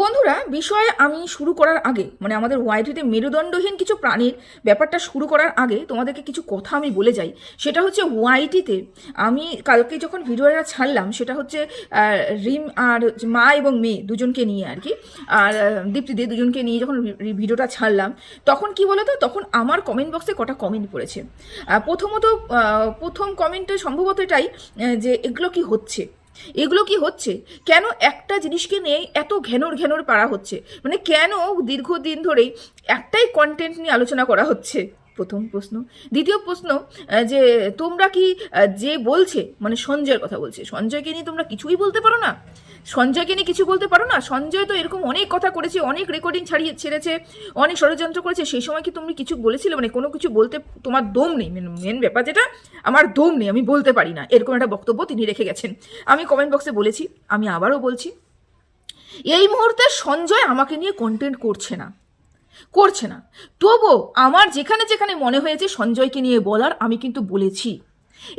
বন্ধুরা, বিষয় আমি শুরু করার আগে মানে আমাদের ওয়াইটিতে মেরুদণ্ডহীন কিছু প্রাণীর ব্যাপারটা শুরু করার আগে তোমাদেরকে কিছু কথা আমি বলে যাই। সেটা হচ্ছে ওয়াইটিতে আমি কালকে যখন ভিডিওটা ছাড়লাম সেটা হচ্ছে রিম আর মা এবং মেয়ে দুজনকে নিয়ে আর কি, আর দীপ্তিদি দুজনকে নিয়ে যখন ভিডিওটা ছাড়লাম তখন কি বলতো, তখন আমার কমেন্ট বক্সে কটা কমেন্ট পড়েছে। প্রথমত প্রথম কমেন্টে সম্ভবত এটাই যে এগুলো কি হচ্ছে, কেন একটা জিনিসকে নিয়ে এত ঘ্যানোর পাড়া হচ্ছে, মানে কেন দীর্ঘদিন ধরেই একটাই কন্টেন্ট নিয়ে আলোচনা করা হচ্ছে। প্রথম প্রশ্ন। দ্বিতীয় প্রশ্ন, যে তোমরা কি যে বলছে মানে সঞ্জয়ের কথা বলছে, সঞ্জয়কে নিয়ে তোমরা কিছুই বলতে পারো না? সঞ্জয়কে নিয়ে কিছু বলতে পারো না? সঞ্জয় তো এরকম অনেক কথা করেছে, অনেক রেকর্ডিং ছেড়েছে, অনেক ষড়যন্ত্র করেছে, সেই সময় কি তুমি কিছু বলেছিলে? মানে কোনো কিছু বলতে তোমার দম নেই, মেন ব্যাপার যেটা, আমার দম নেই, আমি বলতে পারি না, এরকম একটা বক্তব্য তিনি রেখে গেছেন। আমি কমেন্ট বক্সে বলেছি, আমি আবারও বলছি, এই মুহূর্তে সঞ্জয় আমাকে নিয়ে কন্টেন্ট করছে না। তবুও আমার যেখানে যেখানে মনে হয়েছে সঞ্জয়কে নিয়ে বলার, আমি কিন্তু বলেছি।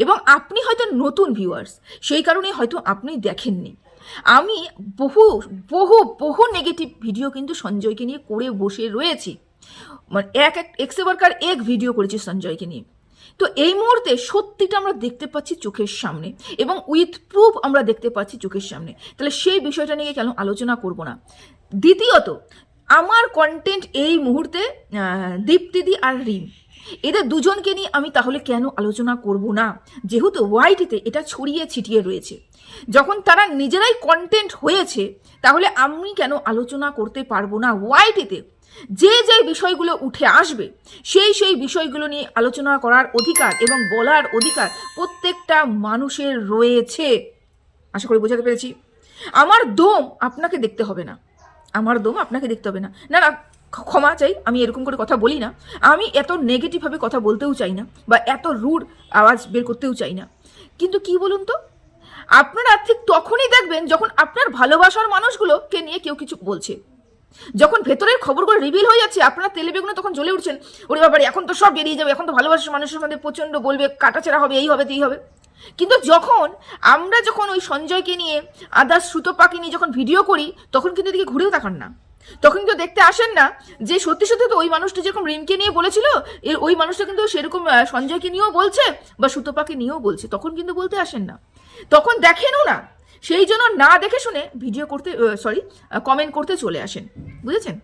এবং আপনি হয়তো নতুন ভিউয়ার্স, সেই কারণে হয়তো আপনি দেখেননি। আমি বহু বহু বহু নেগেটিভ ভিডিও কিন্তু সঞ্জয়কে নিয়ে করে বসে রয়েছি, মানে এক ভিডিও করেছি সঞ্জয়কে নিয়ে। তো এই মুহূর্তে সত্যিটা আমরা দেখতে পাচ্ছি চোখের সামনে, এবং উইথ প্রুফ আমরা দেখতে পাচ্ছি চোখের সামনে, তাহলে সেই বিষয়টা নিয়ে কেন আলোচনা করব না? দ্বিতীয়ত, আমার কন্টেন্ট এই মুহূর্তে দীপ্তিদি আর রিম, এদের দুজনকে নিয়ে আমি তাহলে কেন আলোচনা করব না? যেহেতু ওয়াইটিতে এটা ছড়িয়ে ছিটিয়ে রয়েছে, যখন তারা নিজেরাই কন্টেন্ট হয়েছে, তাহলে আমি কেন আলোচনা করতে পারবো না? ওয়াইটিতে যে বিষয়গুলো উঠে আসবে সেই বিষয়গুলো নিয়ে আলোচনা করার অধিকার এবং বলার অধিকার প্রত্যেকটা মানুষের রয়েছে। আশা করি বোঝাতে পেরেছি। আমার দম আপনাকে দেখতে হবে না, না না, ক্ষমা চাই, আমি এরকম করে কথা বলি না, আমি এত নেগেটিভভাবে কথা বলতেও চাই না, বা এত রুড আওয়াজ বের করতেও চাই না। কিন্তু কি বলুন তো, আপনারা ঠিক তখনই দেখবেন যখন আপনার ভালোবাসার মানুষগুলোকে নিয়ে কেউ কিছু বলছে, যখন ভেতরের খবরগুলো রিভিল হয়ে যাচ্ছে, আপনারা তেলে বেগুনে তখন জ্বলে উঠছেন, ওরে বাবারে এখন তো সব বেরিয়ে যাবে, এখন তো ভালোবাসার মানুষের মধ্যে প্রচণ্ড বলবে, কাটাছেড়া হবে, এই হবে এই হবে। কিন্তু যখন ওই সঞ্জয়কে নিয়ে আদার্স সুতোপাকে নিয়ে যখন ভিডিও করি, তখন কিন্তু এদিকে ঘুরেও তাকান না, তখন কিন্তু দেখতে আসেন না যে সত্যি তো ওই মানুষটা যেরকম রিমকে নিয়ে বলেছিল, ওই মানুষটা কিন্তু সেরকম সঞ্জয়কে নিয়েও বলছে বা সুতোপাকে নিয়েও বলছে, তখন কিন্তু বলতে আসেন না, তখন দেখেনও না। সেই জন্য না দেখে শুনে কমেন্ট করতে চলে আসেন, বুঝেছেন?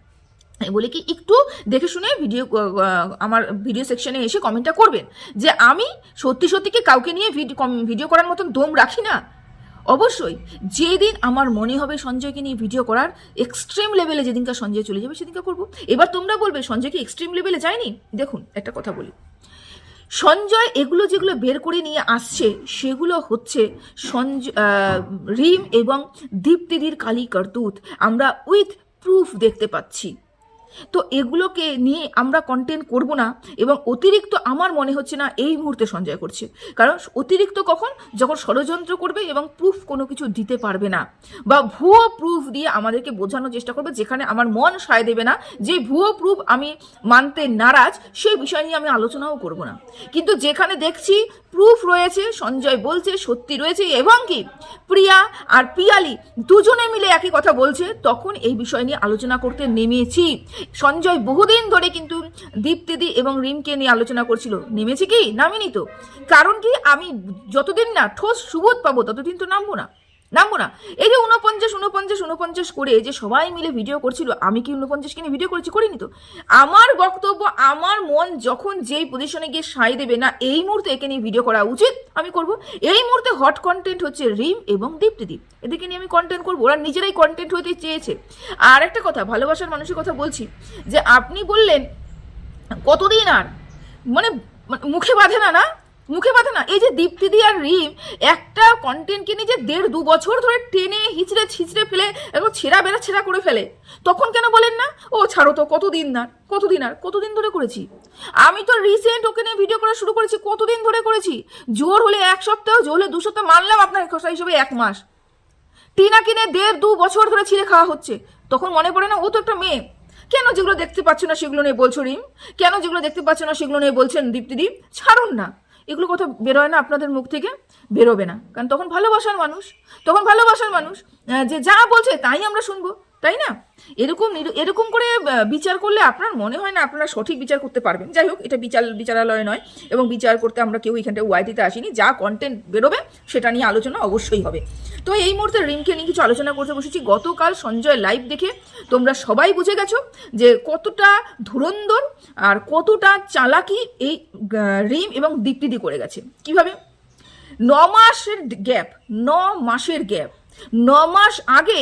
বলে কি একটু দেখে শুনে আমার ভিডিও সেকশনে এসে কমেন্টটা করবেন, যে আমি সত্যি কি কাউকে নিয়ে ভিডিও করার মতন দম রাখি না। অবশ্যই যেদিন আমার মনে হবে সঞ্জয়কে নিয়ে ভিডিও করার, এক্সট্রিম লেভেলে যেদিনকার সঞ্জয় চলে যাবে সেদিনকার করবো। এবার তোমরা বলবে সঞ্জয় কি এক্সট্রিম লেভেলে যায়নি? দেখুন একটা কথা বলি, সঞ্জয় যেগুলো বের করে নিয়ে আসছে সেগুলো হচ্ছে রিম এবং দীপ্তিদির কালী করতুত, আমরা উইথ প্রুফ দেখতে পাচ্ছি। তো এগুলোকে নিয়ে আমরা কন্টেন্ট করব না, এবং অতিরিক্ত আমার মনে হচ্ছে না এই মুহূর্তে সঞ্জয় করছে, কারণ অতিরিক্ত যখন ষড়যন্ত্র করবে এবং প্রুফ কোনো কিছু দিতে পারবে না, বা ভুয়ো প্রুফ দিয়ে আমাদেরকে বোঝানোর চেষ্টা করবে, যেখানে আমার মন সায় দেবে না, যে ভুয়ো প্রুফ আমি মানতে নারাজ, সেই বিষয় নিয়ে আমি আলোচনাও করব না। কিন্তু যেখানে দেখছি প্রুফ রয়েছে, সঞ্জয় বলছে সত্যি রয়েছে, এবং কি প্রিয়া আর পিয়ালি দুজনে মিলে একই কথা বলছে, তখন এই বিষয় নিয়ে আলোচনা করতে নেমেছি। সঞ্জয় বহুদিন ধরে কিন্তু দীপ্তিদি এবং রিমকে নিয়ে আলোচনা করছিল, নেমেছি কি? নামিনি তো। কারণ কি, আমি যতদিন না ঠোস সুবোধ পাবো ততদিন তো নামবো না। এই যে 49 করে যে সবাই মিলে ভিডিও করছিল, আমি কি 49 নিয়ে ভিডিও করিনি তো। আমার বক্তব্য, আমার মন যখন যেই পজিশনে গিয়ে সায় দেবে না, এই মুহূর্তে একে নিয়ে ভিডিও করা উচিত, আমি করব। এই মুহূর্তে হট কন্টেন্ট হচ্ছে রিম এবং দীপ্তিদি, এদেরকে নিয়ে আমি কন্টেন্ট করবো, ওরা নিজেরাই কন্টেন্ট হতে চেয়েছে। আর একটা কথা, ভালোবাসার মানুষের কথা বলছি, যে আপনি বললেন কতদিন আর মানে মুখে বাঁধে না। এই যে দীপ্তিদি আর রিম একটা কন্টেন্টকে নিয়ে যে 1.5-2 বছর ধরে টেনে হিচড়ে ফেলে একদম ছেঁড়া করে ফেলে, তখন কেন বলেন না ও ছাড়ো তো, কতদিন ধরে করেছি? আমি তো রিসেন্ট ওকে নিয়ে ভিডিও করা শুরু করেছি, কতদিন ধরে করেছি? জোর হলে 1 সপ্তাহ, জোর হলে 2 সপ্তাহ, মানলাম আপনার খসা হিসেবে 1 মাস। টিনা কিনে 1.5-2 বছর ধরে ছিঁড়ে খাওয়া হচ্ছে, তখন মনে পড়ে না ও তো একটা মেয়ে? কেন যেগুলো দেখতে পাচ্ছ না সেগুলো নিয়ে বলছো রিম? কেন যেগুলো দেখতে পাচ্ছ না সেগুলো নিয়ে বলছেন দীপ্তিদি? ছাড়ুন না, এগুলো কথা বেরোয় না আপনাদের মুখ থেকে, বেরোবে না, কারণ তখন ভালোবাসার মানুষ যে যা বলছে তাই আমরা শুনবো, তাই না? এরকম করে বিচার করলে আপনার মনে হয় না আপনারা সঠিক বিচার করতে পারবেন। যাই হোক, এটা বিচারালয় নয়, এবং বিচার করতে আমরা কেউ এখানটা ওয়াইটিতে আসিনি। যা কন্টেন্ট বেরোবে সেটা নিয়ে আলোচনা অবশ্যই হবে। তো এই মুহূর্তে রিমকে নিয়ে কিছু আলোচনা করতে বসেছি। গতকাল সঞ্জয় লাইভ দেখে তোমরা সবাই বুঝে গেছো যে কতটা ধুরন্ধর আর কতটা চালাকি এই রিম এবং দীপ্তিদি করে গেছে। কিভাবে 9 মাসের গ্যাপ, 9 মাসের গ্যাপ, 9 মাস আগে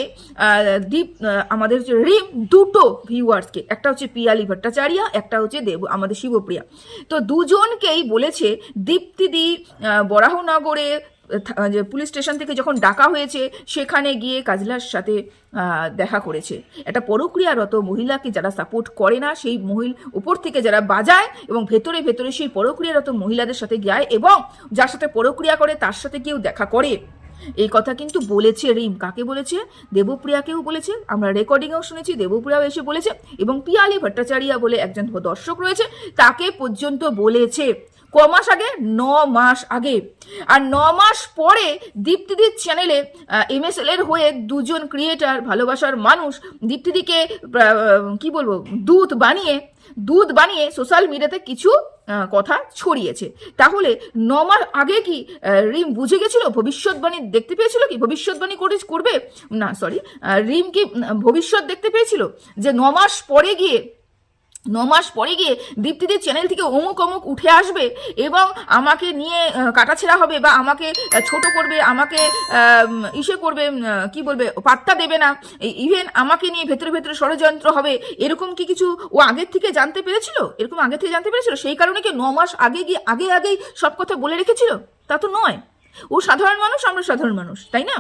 আমাদের রিম দুটো ভিউয়ার্সকে, একটা হচ্ছে পিয়ালি ভট্টাচার্য, একটা হচ্ছে আমাদের শিবপ্রিয়া, তো দুজনকেই বলেছে দীপ্তিদি বরাহনগরে যে পুলিশ স্টেশন থেকে যখন ডাকা হয়েছে সেখানে গিয়ে কাজলার সাথে দেখা করেছে। একটা পরক্রিয়ারত মহিলাকে যারা সাপোর্ট করে না, সেই উপর থেকে যারা বাজায় এবং ভেতরে ভেতরে সেই পরক্রিয়ারত মহিলাদের সাথে যায় এবং যার সাথে পরক্রিয়া করে তার সাথে কেউ দেখা করে, এই কথা কিন্তু বলেছে রিম। কাকে বলেছে? দেবপ্রিয়াকেও বলেছে, আমরা রেকর্ডিংয়েও শুনেছি, দেবপ্রিয়াও এসে বলেছে, এবং পিয়ালি ভট্টাচার্য বলে একজন দর্শক রয়েছে তাকে পর্যন্ত বলেছে। ক মাস আগে? 9 মাস আগে। আর 9 মাস পরে দীপ্তিদির চ্যানেলে MSL এর হয়ে দুজন ক্রিয়েটার, ভালোবাসার মানুষ দীপ্তিদিকে কি বলবো দুধ বানিয়ে সোশ্যাল মিডিয়াতে কিছু কথা ছড়িয়েছে। তাহলে 9 মাস আগে কি রিম বুঝে গেছিল? ভবিষ্যৎবাণী দেখতে পেয়েছিল কি? ভবিষ্যৎবাণী করবে না, সরি, রিম কি ভবিষ্যৎ দেখতে পেয়েছিল যে 9 মাস পরে গিয়ে দীপ্তিদির চ্যানেল থেকে অমুক উঠে আসবে এবং আমাকে নিয়ে কাটাছেড়া হবে বা আমাকে ছোট করবে, আমাকে করবে, কি বলবে, পাত্তা দেবে না, ইভেন আমাকে নিয়ে ভেতরে ভেতরে ষড়যন্ত্র হবে, এরকম কি কিছু ও আগের থেকে জানতে পেরেছিল? সেই কারণে কি 9 মাস আগেই সব কথা বলে রেখেছিল? তা তো নয়। ও সাধারণ মানুষ, আমরা সাধারণ মানুষ, তাই না?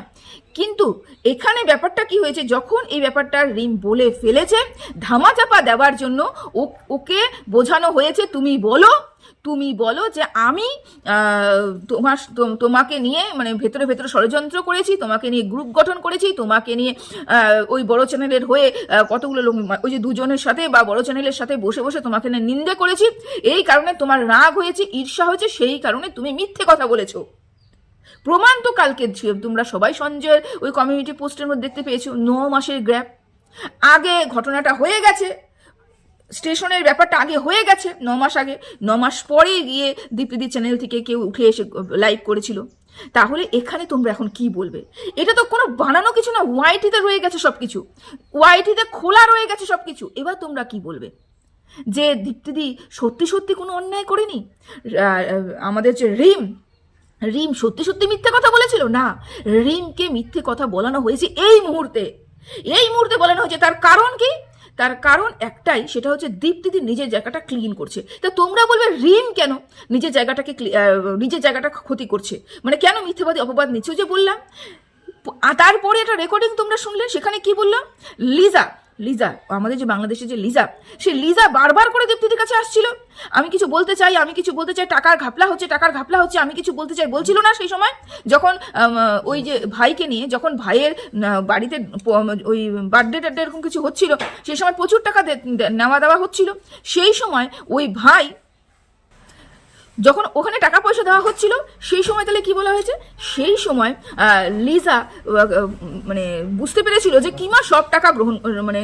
কিন্তু এখানে ব্যাপারটা কি হয়েছে, যখন এই ব্যাপারটা রিম বলে ফেলেছে, ধামাচাপা দেওয়ার জন্য ওকে বোঝানো হয়েছে, তুমি বলো যে আমি তোমাকে নিয়ে মানে ভেতরে ভেতরে ষড়যন্ত্র করেছি, তোমাকে নিয়ে গ্রুপ গঠন করেছি, তোমাকে নিয়ে ওই বড় চ্যানেলের হয়ে কতগুলো লোক, ওই যে দুজনের সাথে বা বড় চ্যানেলের সাথে বসে বসে তোমাকে নিয়ে নিন্দে করেছি, এই কারণে তোমার রাগ হয়েছে, ঈর্ষা হয়েছে, সেই কারণে তুমি মিথ্যে কথা বলেছো। প্রমাণ তো কালকে তোমরা সবাই সঞ্জয়ের ওই কমিউনিটি পোস্টের মধ্যে দেখতে পেয়েছো। 9 মাসের গ্যাপ আগে ঘটনাটা হয়ে গেছে, স্টেশনের ব্যাপারটা আগে হয়ে গেছে 9 মাস আগে। 9 মাস পরে গিয়ে দীপ্তিদির চ্যানেল থেকে কেউ উঠে এসে লাইভ করেছিল। তাহলে এখানে তোমরা এখন কি বলবে? এটা তো কোনো বানানো কিছু না, ওয়াইটিতে রয়ে গেছে সবকিছু, ওয়াইটিতে খোলা রয়ে গেছে সবকিছু। এবার তোমরা কি বলবে? যে দীপ্তিদি সত্যি কোনো অন্যায় করেনি? আমাদের যে রিম সত্যি মিথ্যে কথা বলেছিল? না, রিমকে মিথ্যে কথা বলানো হয়েছে এই মুহূর্তে বলানো হয়েছে। তার কারণ কি? তার কারণ একটাই, সেটা হচ্ছে দীপ্তিদি নিজের জায়গাটা ক্লিন করছে। তা তোমরা বলবে রিম কেন নিজের জায়গাটা ক্ষতি করছে, মানে কেন মিথ্যেবাদী অপবাদ নিচ্ছে? যে বললাম, তারপরে একটা রেকর্ডিং তোমরা শুনলে, সেখানে কি বললাম, লিজা আমাদের যে বাংলাদেশের যে লিজা বারবার করে দীপ্তিদির কাছে আসছিল, আমি কিছু বলতে চাই, টাকার ঘাপলা হচ্ছে, আমি কিছু বলতে চাই, বলছিল না? সেই সময় যখন ওই যে ভাইকে নিয়ে, যখন ভাইয়ের বাড়িতে ওই বার্থডে এরকম কিছু হচ্ছিল, সেই সময় প্রচুর টাকা নেওয়া দেওয়া হচ্ছিল, সেই সময় ওই ভাই যখন ওখানে টাকা পয়সা দেওয়া হচ্ছিল, সেই সময় তাহলে কি বলা হয়েছে? সেই সময় লিজা মানে বুঝতে পেরেছিল যে কিমা সব টাকা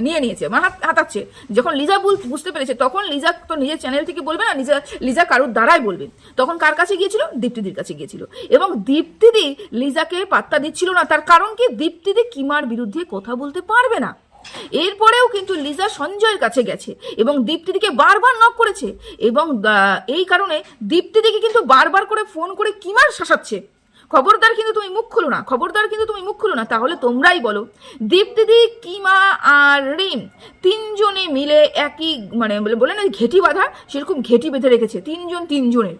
নিয়ে নিয়েছে, হাতাচ্ছে। যখন লিজা বুঝতে পেরেছে, তখন লিজা তো নিজের চ্যানেল থেকে বলবে না, লিজা কারোর দ্বারাই বলবে। তখন কার কাছে গিয়েছিল? দীপ্তিদির কাছে গিয়েছিল, এবং দীপ্তিদি লিজাকে পাত্তা দিচ্ছিল না। তার কারণ কি? দীপ্তিদি কিমার বিরুদ্ধে কথা বলতে পারবে না। এরপরেও কিন্তু লিজা সঞ্জয়ের কাছে গেছে এবং দীপ্তিদিকে বারবার নক করেছে, এবং এই কারণে দীপ্তিদিকে কিন্তু বারবার করে ফোন করে কিমার শাসাচ্ছে, খবরদার কিন্তু তুমি মুখ খুলো না। তাহলে তোমরাই বলো, দীপ্তিদি, কিমা আর রিম তিনজনে মিলে একই মানে বলে না ঘেটি বাঁধা, সেরকম ঘেটি বেঁধে রেখেছে তিনজনের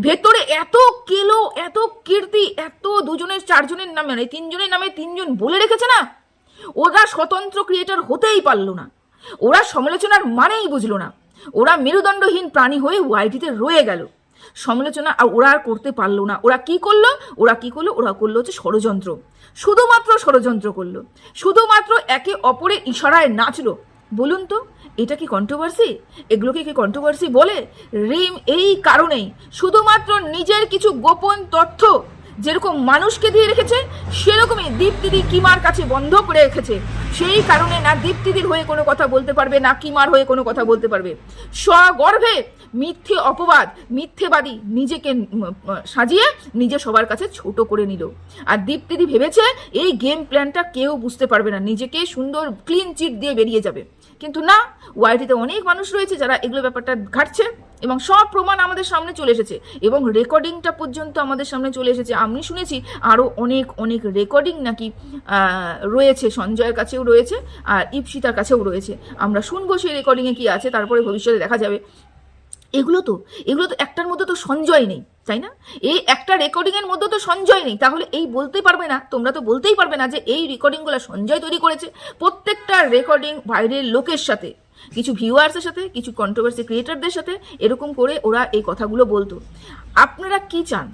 ভেতরে। এত কেলো, এত কীর্তি, এত দুজনের চারজনের নামে, মানে তিনজনের নামে তিনজন বলে রেখেছে না, ওরা স্বতন্ত্র ক্রিয়েটর হতেই পারলো না, ওরা সমালোচনার মানেই বুঝলো না, ওরা মেরুদণ্ডহীন প্রাণী হয়ে ওয়াইটিতে রয়ে গেল। সমালোচনা ওরা আর করতে পারলো না। ওরা কি করলো? ওরা করলো হচ্ছে ষড়যন্ত্র, শুধুমাত্র ষড়যন্ত্র করলো, শুধুমাত্র একে অপরের ইশারায় নাচলো। বলুন তো, এটা কি কন্ট্রোভার্সি? এগুলোকে কি কন্ট্রোভার্সি বলে? রিম এই কারণেই শুধুমাত্র নিজের কিছু গোপন তথ্য যেরকম মানুষকে দিয়ে রেখেছে সেরকমই দীপ্তিদি কিমার কাছে বন্ধ করে রেখেছে। সেই কারণে না দীপ্তিদির হয়ে কোনো কথা বলতে পারবে, না কিমার হয়ে কোনো কথা বলতে পারবে। স্বগর্ভে মিথ্যে অপবাদ, মিথ্যেবাদী নিজেকে সাজিয়ে নিজে সবার কাছে ছোট করে নিল। আর দীপ্তিদি ভেবেছে এই গেম প্ল্যানটা কেউ বুঝতে পারবে না, নিজেকে সুন্দর ক্লিন চিট দিয়ে বেরিয়ে যাবে। কিন্তু না, ওয়াইটিতে অনেক মানুষ রয়েছে যারা এগুলো ব্যাপারটা ঘাটছে এবং সব প্রমাণ আমাদের সামনে চলে এসেছে এবং রেকর্ডিংটা পর্যন্ত আমাদের সামনে চলে এসেছে। আমি শুনেছি আরও অনেক অনেক রেকর্ডিং নাকি রয়েছে, সঞ্জয়ের কাছেও রয়েছে আর ইপসিতার কাছেও রয়েছে। আমরা শুনবো সেই রেকর্ডিংয়ে কি আছে, তারপরে ভবিষ্যতে দেখা যাবে। এগুলো তো একটার মধ্যে তো সঞ্জয় নেই, তাই না? এই একটা রেকর্ডিংয়ের মধ্যে তো সঞ্জয় নেই, তাহলে এই বলতেই পারবে না, তোমরা তো বলতেই পারবে না যে এই রেকর্ডিংগুলো সঞ্জয় তৈরি করেছে। প্রত্যেকটা রেকর্ডিং বাইরের লোকের সাথে, কিছু ভিউয়ার্সের সাথে, কিছু কন্ট্রোভার্সি ক্রিয়েটারদের সাথে এরকম করে ওরা এই কথাগুলো বলতো। আপনারা কি চান?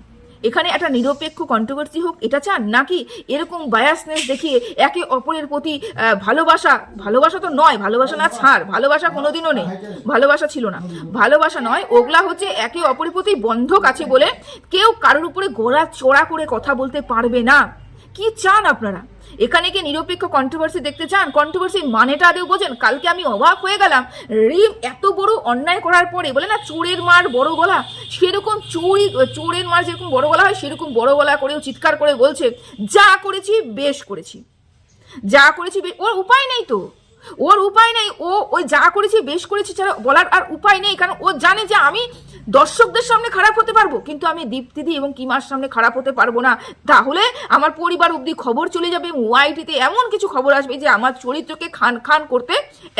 এখানে একটা নিরপেক্ষ কন্ট্রোভার্সি হোক এটা চান, নাকি এরকম বায়াসনেস দেখিয়ে একে অপরের প্রতি ভালোবাসা তো নয়, ভালোবাসা না ছাড়, ভালোবাসা কোনোদিনও নেই, ভালোবাসা ছিল না, ভালোবাসা নয়, ওগুলা হচ্ছে একে অপরের প্রতি বন্ধক আছে বলে কেউ কারোর উপরে গলা চড়া করে কথা বলতে পারবে না। কি চান আপনারা? এখানে কি নিরপেক্ষ কন্ট্রোভার্সি দেখতে চান? কন্ট্রোভার্সি মানেটা আদেও বোঝেন? কালকে আমি অবাক হয়ে গেলাম, রিম এত বড় অন্যায় করার পরে বলে না চোরের মার বড় গলা, সেরকম চোরের মার যেরকম বড় গলা হয় সেরকম বড় গলা করেও চিৎকার করে বলছে যা করেছি বেশ করেছি, যা করেছি। ওর উপায় নেই তো, ওর উপায় নেই, ওই যা করেছি বেশ করেছি ছাড়া বলার আর উপায় নেই। কারণ ও জানে যে আমি দর্শকদের সামনে খারাপ হতে পারবো, কিন্তু আমি দীপ্তিদি এবং কিমার সামনে খারাপ হতে পারবো না। তাহলে আমার পরিবার অবধি খবর চলে যাবে, ওয়াইটিতে এমন কিছু খবর আসবে যে আমার চরিত্রকে খান খান করতে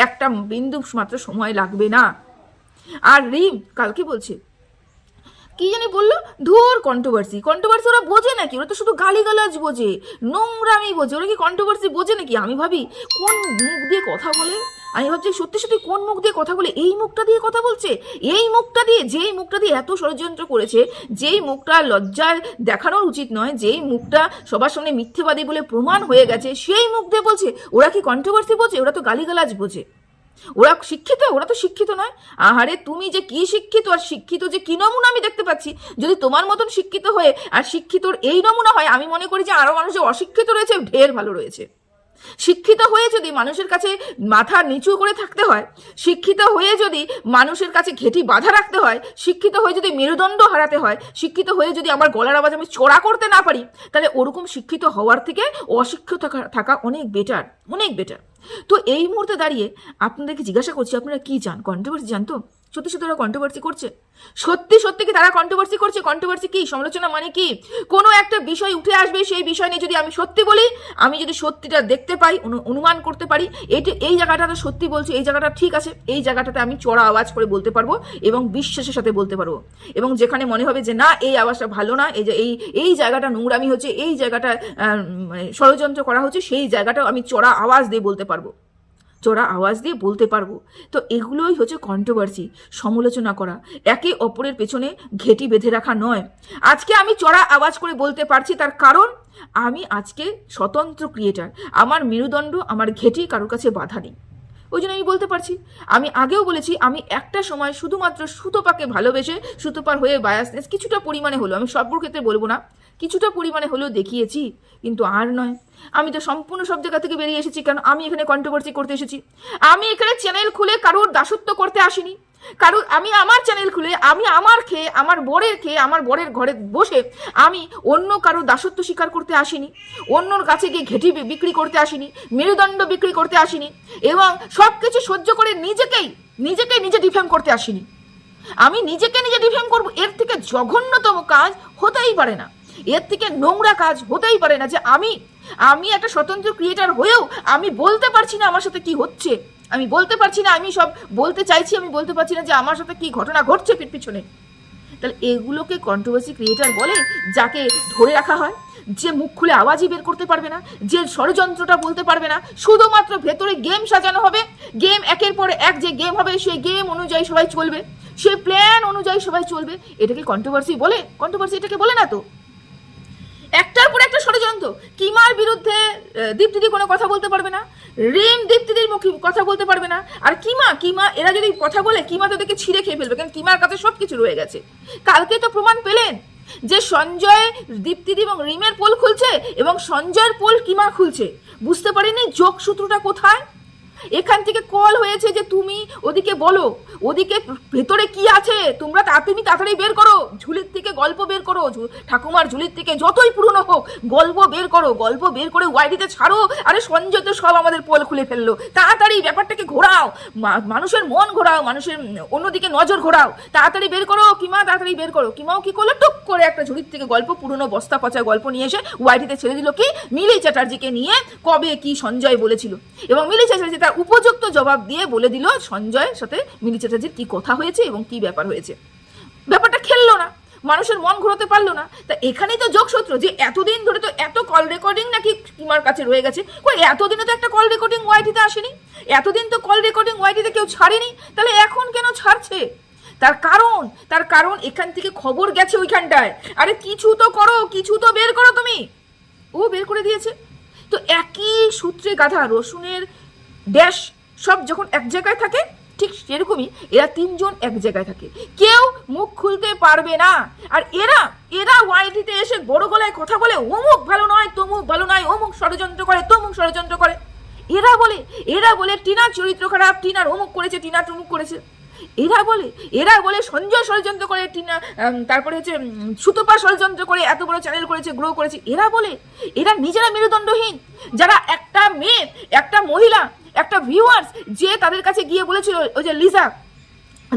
একটা বিন্দু মাত্র সময় লাগবে না। আর রিম কালকে বলছে কি জানি বললো, ধুর কন্ট্রোভার্সি ওরা বোঝে নাকি? ওরা তো শুধু গালিগালাজ বোঝে, নোংরামি বোঝে, ওরা কি কন্ট্রোভার্সি বোঝে নাকি? আমি ভাবি কোন মুখ দিয়ে কথা বলে, আমি ভাবছি সত্যি সত্যি কোন মুখ দিয়ে কথা বলে, এই মুখটা দিয়ে কথা বলছে, এই মুখটা দিয়ে, যেই মুখটা দিয়ে এত ষড়যন্ত্র করেছে, যেই মুখটা লজ্জার দেখানোর উচিত নয়, যেই মুখটা সবার সামনে মিথ্যেবাদী বলে প্রমাণ হয়ে গেছে, সেই মুখ দিয়ে বলছে। ওরা কি কন্ট্রোভার্সি বোঝে? ওরা তো গালিগালাজ বোঝে। ওরা শিক্ষিত? ওরা তো শিক্ষিত নয়। আহারে তুমি যে কি শিক্ষিত আর শিক্ষিত যে কি নমুনা আমি দেখতে পাচ্ছি। যদি তোমার মতন শিক্ষিত হয়ে আর শিক্ষিতর এই নমুনা হয়, আমি মনে করি যে আরো মানুষ যে অশিক্ষিত রয়েছে ঢের ভালো রয়েছে। শিক্ষিত হয়ে যদি মানুষের কাছে মাথা নিচু করে থাকতে হয়, শিক্ষিত হয়ে যদি মানুষের কাছে ঘেঁটি বাঁধা রাখতে হয়, শিক্ষিত হয়ে যদি মেরুদণ্ড হারাতে হয়, শিক্ষিত হয়ে যদি আমার গলার আওয়াজ আমি চড়া করতে না পারি, তাহলে ওরকম শিক্ষিত হওয়ার থেকে অশিক্ষিত থাকা অনেক বেটার, অনেক বেটার। তো এই মুহূর্তে দাঁড়িয়ে আপনাদেরকে জিজ্ঞাসা করছি, আপনারা কি চান? কন্ট্রোভার্সি জানতো? সত্যি সত্যি ওরা কন্ট্রোভার্সি করছে? সত্যি সত্যি কি তারা কন্ট্রোভার্সি করছে? কন্ট্রোভার্সি কি? সমালোচনা মানে কি? কোনো একটা বিষয় উঠে আসবে, সেই বিষয় নিয়ে যদি আমি সত্যি বলি, আমি যদি সত্যিটা দেখতে পাই, অনুমান করতে পারি, এই জায়গাটা সত্যি বলছে, এই জায়গাটা ঠিক আছে, এই জায়গাটাতে আমি চড়া আওয়াজ করে বলতে পারবো এবং বিশ্বাসের সাথে বলতে পারবো। এবং যেখানে মনে হবে যে না এই আওয়াজটা ভালো না, এই যে এই জায়গাটা নোংরামি হচ্ছে, এই জায়গাটা ষড়যন্ত্র করা হচ্ছে, সেই জায়গাটাও আমি চড়া আওয়াজ দিয়ে বলতে পারবো, চড়া আওয়াজ দিয়ে বলতে পারবো। তো এগুলোই হচ্ছে কন্ট্রোভার্সি, সমালোচনা করা, একে অপরের পেছনে ঘেঁটি বেঁধে রাখা নয়। আজকে আমি চড়া আওয়াজ করে বলতে পারছি, তার কারণ আমি আজকে স্বতন্ত্র ক্রিয়েটার, আমার মেরুদণ্ড, আমার ঘেঁটি কারোর কাছে বাধা নেই, ওই জন্য আমি বলতে পারছি। আমি আগেও বলেছি, আমি একটা সময় শুধুমাত্র সুতপাকে ভালোবেসে সুতপার হয়ে বায়াসনেস কিছুটা পরিমাণে হলো, আমি সবগুলোর ক্ষেত্রে বলবো না, কিছুটা পরিমাণে হলেও দেখিয়েছি, কিন্তু আর নয়। আমি তো সম্পূর্ণ সব জায়গা থেকে বেরিয়ে এসেছি। কেন? আমি এখানে কন্ট্রোভার্সি করতে এসেছি। আমি এখানে চ্যানেল খুলে কারোর দাসত্ব করতে আসিনি। আমি আমার চ্যানেল খুলে, আমি আমার খেয়ে, আমার বরের ঘরে বসে আমি অন্য কারোর দাসত্ব স্বীকার করতে আসিনি, অন্যর কাছে গিয়ে ঘেঁটি বিক্রি করতে আসিনি, মেরুদণ্ড বিক্রি করতে আসিনি, এবং সব কিছু সহ্য করে নিজে ডিফেম করতে আসিনি। আমি নিজে ডিফেম করবো, এর থেকে জঘন্যতম কাজ হতেই পারে না, এর থেকে নোংরা কাজ হতেই পারে না যে আমি একটা স্বতন্ত্র ক্রিয়েটার হয়েও আমি বলতে পারছি না আমার সাথে কি হচ্ছে, আমি বলতে পারছি না, আমি সব বলতে চাইছি, আমি বলতে পারছি না যে আমার সাথে কি ঘটনা ঘটছে পিছনে। তাহলে এগুলোকে কন্ট্রোভার্সি ক্রিয়েটার বলে, যাকে ধরে রাখা হয়, যে মুখ খুলে আওয়াজই বের করতে পারবে না, যে ষড়যন্ত্রটা বলতে পারবে না, শুধুমাত্র ভেতরে গেম সাজানো হবে, গেম একের পর এক যে গেম হবে সেই গেম অনুযায়ী সবাই চলবে, সেই প্ল্যান অনুযায়ী সবাই চলবে, এটাকে কন্ট্রোভার্সি বলে? কন্ট্রোভার্সি এটাকে বলে না তো। একটার পর একটা ষড়যন্ত্র। কিমার বিরুদ্ধে দীপ্তিদি কোনো কথা বলতে পারবে না, রিম দীপ্তিদির মুখে কথা বলতে পারবে না, আর কিমা এরা যদি কথা বলে, কিমা তাদেরকে ছিঁড়ে খেয়ে ফেলবে, কারণ কিমার কাছে সব কিছু রয়ে গেছে। কালকে তো প্রমাণ পেলেন যে সঞ্জয়, দীপ্তিদি এবং রিমের পোল খুলছে এবং সঞ্জয়ের পোল কিমা খুলছে। বুঝতে পারিনি যোগসূত্রটা কোথায়। এখান থেকে কল হয়েছে যে তুমি ওদিকে বলো, ওদিকে ভেতরে কি আছে তোমরা তুমি তাড়াতাড়ি বের করো, ঝুলির থেকে গল্প বের করো, ঠাকুমার ঝুলির থেকে যতই পুরনো হোক গল্প বের করো, গল্প বের করে ওয়াইডিতে ছাড়ো। আরে সঞ্জয় তো সব আমাদের পোল খুলে ফেললো, তাড়াতাড়ি ব্যাপারটাকে ঘোরাও, মানুষের মন ঘোরাও, মানুষের অন্যদিকে নজর ঘোরাও, তাড়াতাড়ি বের করো কিমা, তাড়াতাড়ি বের করো। কিমাও কি করলো, টুক করে একটা ঝুলির থেকে গল্প, পুরনো বস্তা পচা গল্প নিয়ে এসে ওয়াইডিতে ছেড়ে দিল। কি মিলি চ্যাটার্জিকে নিয়ে কবে কি সঞ্জয় বলেছিল, এবং মিলি চ্যাটার্জি তার উপযুক্ত জবাব দিয়ে বলে দিল সঞ্জয়ের সাথে মিলি চ্যাটার্জির কি কথা হয়েছে এবং কি ব্যাপার হয়েছে। ব্যাপারটা খেললো না, মানুষের মন ঘোরাতে পারলো না। তা এখানেই তো যোগসূত্র যে এতদিন ধরে তো এত কল রেকর্ডিং নাকি কিমার কাছে রয়ে গেছে। এতদিনে তো একটা কল রেকর্ডিং ওয়াইটিতে আসেনি, এতদিন তো কল রেকর্ডিং ওয়াইটিতে কেউ ছাড়েনি, তাহলে এখন কেন ছাড়ছে? তার কারণ এখান থেকে খবর গেছে ওইখানটায়। আরে কিছু তো করো, কিছু তো বের করো তুমি। ও বের করে দিয়েছে। তো একই সূত্রে গাধা, রসুনের ড্যাশ সব যখন এক জায়গায় থাকে, ঠিক সেরকমই এরা তিনজন এক জায়গায় থাকে, কেউ মুখ খুলতে পারবে না। আর এরা ওয়াইটিতে এসে বড় গলায় কথা বলে, অমুক ভালো নয়, তমুক ভালো নয়, অমুক ষড়যন্ত্র করে, তমুক ষড়যন্ত্র করে। এরা বলে টিনার চরিত্র খারাপ, টিনার অমুক করেছে, টিনা তমুক করেছে। এরা বলে সঞ্জয় ষড়যন্ত্র করে, টিনা তারপরে হচ্ছে সুতপা ষড়যন্ত্র করে এত বড় চ্যানেল করেছে, গ্রো করেছে। এরা নিজেরা মেরুদণ্ডহীন। যারা একটা মেয়ে, একটা মহিলা, একটা ভিউয়ার্স যে তাদের কাছে গিয়ে বলেছিল, ওই যে লিজা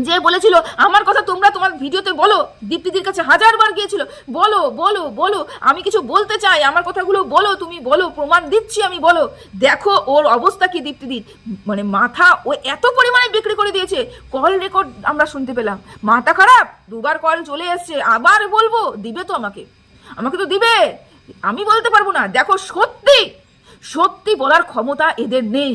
যে বলেছিল আমার কথা তোমরা তোমার ভিডিওতে বলো, দীপ্তিদির কাছে 1000 বার গিয়েছিল, বলো বলো বলো, আমি কিছু বলতে চাই, আমার কথাগুলো বলো, তুমি বলো, প্রমাণ দিচ্ছি আমি, বলো। দেখো ওর অবস্থা কি দীপ্তিদির, মানে মাথা ও এত পরিমাণে বিক্রি করে দিয়েছে। কল রেকর্ড আমরা শুনতে পেলাম, মাথা খারাপ, 2বার কল চলে এসছে, আবার বলবো, দিবে তো আমাকে তো দিবে, আমি বলতে পারবো না। দেখো সত্যি বলার ক্ষমতা এদের নেই,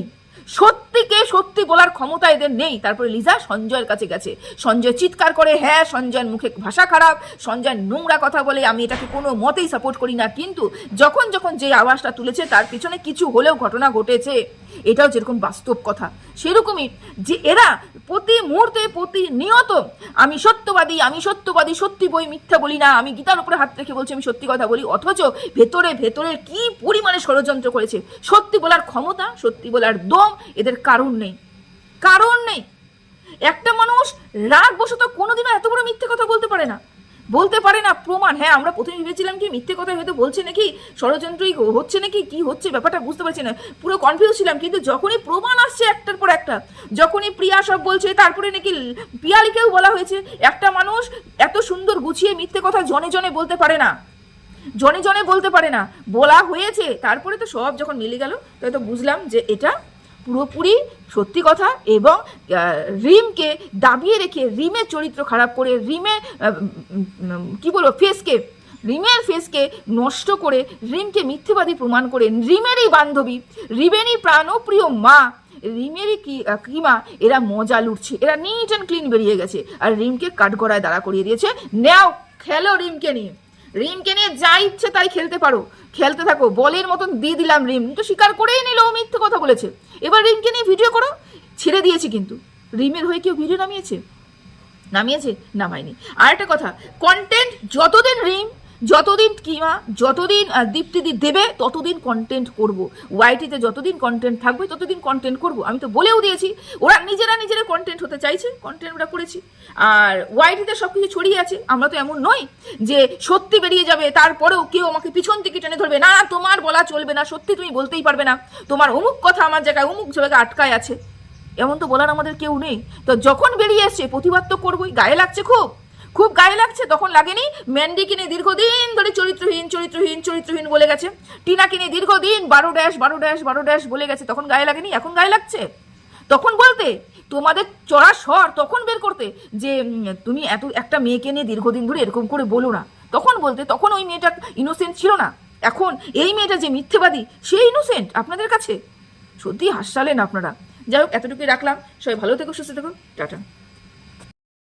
সত্যি বলার ক্ষমতা এদের নেই। তারপরে লিজা সঞ্জয়ের কাছে গেছে, সঞ্জয় চিৎকার করে, হ্যাঁ সঞ্জয়ের মুখে ভাষা খারাপ, সঞ্জয় নোংরা কথা বলে, আমি এটাকে কোনো মতেই সাপোর্ট করি না। কিন্তু যখন যে আওয়াজটা তুলেছে তার পিছনে কিছু হলেও ঘটনা ঘটেছে, এটাও যেরকম বাস্তব কথা, সেরকমই যে এরা প্রতি মুহূর্তে প্রতিনিয়ত আমি সত্যবাদী, সত্যি বই, মিথ্যা বলি না, আমি গীতার উপরে হাত রেখে বলছি আমি সত্যি কথা বলি, অথচ ভেতরে কি পরিমাণে ষড়যন্ত্র করেছে। সত্যি বলার ক্ষমতা, সত্যি বলার দম এদের কারণ নেই। একটা মানুষ রাগ বশত কোনোদিনও এত বড় মিথ্যে কথা বলতে পারে না। প্রমাণ, হ্যাঁ আমরা প্রথমে ভেবেছিলাম কি মিথ্যে কথা হয়তো বলছে নাকি, ষড়যন্ত্রই হচ্ছে নাকি, কি হচ্ছে ব্যাপারটা বুঝতে পারছি না, পুরো কনফিউজ ছিলাম। কিন্তু যখনই প্রমাণ আসছে একটার পর একটা, যখনই প্রিয়া সব বলছে, তারপরে নাকি পিয়ালিকেও বলা হয়েছে, একটা মানুষ এত সুন্দর গুছিয়ে মিথ্যে কথা জনে বলতে পারে না, বলা হয়েছে। তারপরে তো সব যখন মিলে গেল, তাই তো বুঝলাম যে এটা পুরোপুরি সত্যি কথা। এবং রিমকে দাবিয়ে রেখে, রিমের চরিত্র খারাপ করে, রিমের ফেসকে নষ্ট করে, রিমকে মিথ্যেবাদী প্রমাণ করে, রিমেরই বান্ধবী, রিমেরই প্রাণপ্রিয় মা, রিমেরই কিমা, এরা মজা লুটছে, এরা নিট অ্যান্ড ক্লিন বেরিয়ে গেছে। আর রিমকে কাঠগড়ায় দাঁড়া করিয়ে দিয়েছে, নাও খেলো রিমকে নিয়ে যা ইচ্ছে তাই খেলতে থাকো, বলের মতন দিয়ে দিলাম। রিম তো স্বীকার করেই নিল ও মিথ্যে কথা বলেছে, এবার রিমকে নিয়ে ভিডিও করো। ছেড়ে দিয়েছি, কিন্তু রিমের হয়ে কেউ ভিডিও নামায়নি। আর একটা কথা, কন্টেন্ট যতদিন কিমা, যতদিন দীপ্তিদি দেবে ততদিন কন্টেন্ট করব। ওয়াইটিতে যতদিন কন্টেন্ট থাকবে ততদিন কন্টেন্ট করব। আমি তো বলেও দিয়েছি, ওরা নিজেরা কন্টেন্ট হতে চাইছে, কন্টেন্ট ওরা করেছি। আর ওয়াইটিতে সব কিছু ছড়িয়ে আছে, আমরা তো এমন নই যে সত্যি বেরিয়ে যাবে তারপরেও কেউ আমাকে পিছন থেকে টেনে ধরবে, না তোমার বলা চলবে না, সত্যি তুমি বলতেই পারবে না, তোমার অমুক কথা আমার জায়গায় অমুক জায়গায় আটকায় আছে, এমন তো বলার আমাদের কেউ নেই। তো যখন বেরিয়ে এসছে প্রতিবাদ তো করবোই। গায়ে লাগছে, খুব গায়ে লাগছে। তখন লাগেনি ম্যান্ডিকে নিয়ে দীর্ঘদিন ধরে চরিত্রহীন বলে গেছে, টিনাকে নিয়ে দীর্ঘদিন 12 বলে গেছে, তখন গায়ে লাগেনি? এখন গায়ে লাগছে। তখন বলতে তোমাদের চড়া স্বর তখন বের করতে যে তুমি একটা মেয়েকে নিয়ে দীর্ঘদিন ধরে এরকম করে বলো না, তখন বলতে, তখন ওই মেয়েটা ইনোসেন্ট ছিল না। এখন এই মেয়েটা যে মিথ্যেবাদী, সে ইনোসেন্ট আপনাদের কাছে। সত্যি হাসালেন আপনারা। যাই হোক, এতটুকুই রাখলাম। সবাই ভালো থেকো, সুস্থ থেকো, টাটা।